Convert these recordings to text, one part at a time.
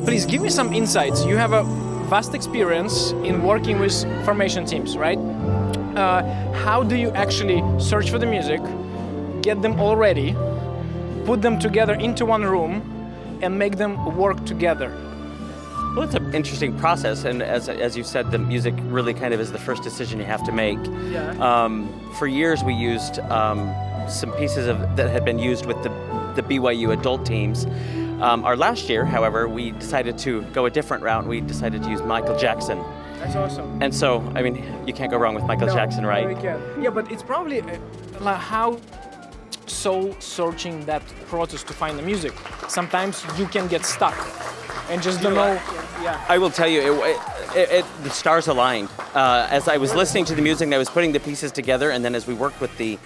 Please give me some insights. You have a vast experience in working with formation teams, right? How do you actually search for the music, get them all ready, put them together into one room, and make them work together? Well, it's an interesting process, and as you said, the music really kind of is the first decision you have to make. Yeah. For years, we used some pieces that had been used with the BYU adult teams. Our last year, however, we decided to go a different route. We decided to use Michael Jackson. That's awesome. And so, I mean, you can't go wrong with Michael Jackson, right? No, you can't. Yeah, but it's probably like how soul-searching that process to find the music. Sometimes you can get stuck and just don't know. Yeah. I will tell you, the stars aligned. As I was listening to the music and I was putting the pieces together, and then as we worked with the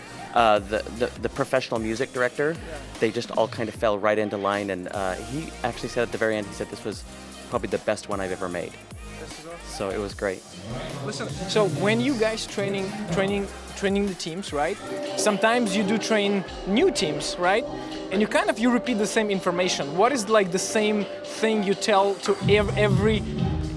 professional music director, they just all kind of fell right into line. And he actually said at the very end, he said this was probably the best one I've ever made. So it was great. Listen, so when you guys training the teams, right? Sometimes you do train new teams, right? And you repeat the same information. What is like the same thing you tell to every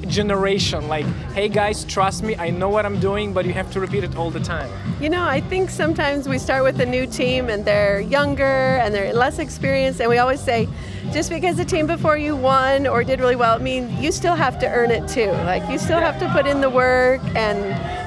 generation? Like, hey guys, trust me, I know what I'm doing, but you have to repeat it all the time. You know, I think sometimes we start with a new team and they're younger and they're less experienced, and we always say, just because the team before you won or did really well, I mean, you still have to earn it too. Like, you still have to put in the work and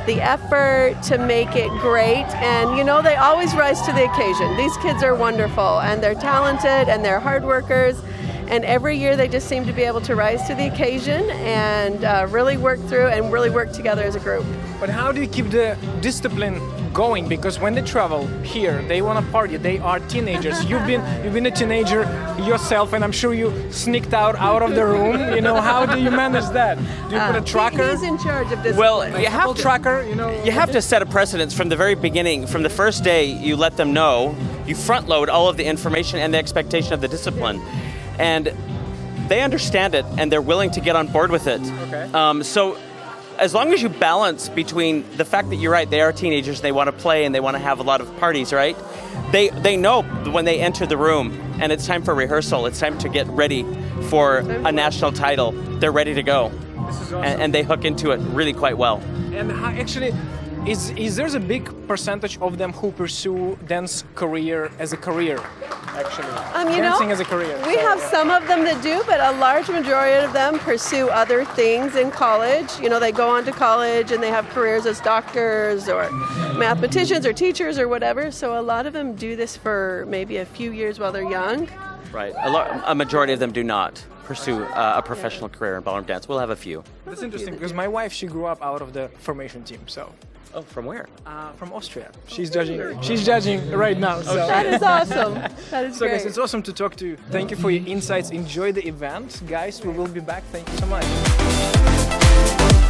the effort to make it great. And, you know, they always rise to the occasion. These kids are wonderful, and they're talented, and they're hard workers. And every year they just seem to be able to rise to the occasion and really work through and really work together as a group. But how do you keep the discipline going? Because when they travel here, they want to party. They are teenagers. You've been a teenager yourself, and I'm sure you sneaked out of the room. You know, how do you manage that? Do you put a tracker? He's in charge of discipline. Well, you have to tracker. You know, you have to set a precedence from the very beginning. From the first day, you let them know. You front load all of the information and the expectation of the discipline. And they understand it, and they're willing to get on board with it. Okay. So as long as you balance between the fact that you're right, they are teenagers, they want to play and they want to have a lot of parties, right? They know when they enter the room and it's time for rehearsal, it's time to get ready for a national title, they're ready to go. This is awesome. And they hook into it really quite well. And actually, is there's a big percentage of them who pursue dance career as a career, actually? Dancing as a career. We have some of them that do, but a large majority of them pursue other things in college. You know, they go on to college and they have careers as doctors or mathematicians or teachers or whatever. So a lot of them do this for maybe a few years while they're young. Right. A majority of them do not pursue a professional career in ballroom dance. We'll have a few. That's interesting because my wife, she grew up out of the formation team, so. Oh, from where? From Austria. She's judging right now. So. That is awesome. That is so great. guys, it's awesome to talk to you. Thank you for your insights. Enjoy the event. Guys, we will be back. Thank you so much.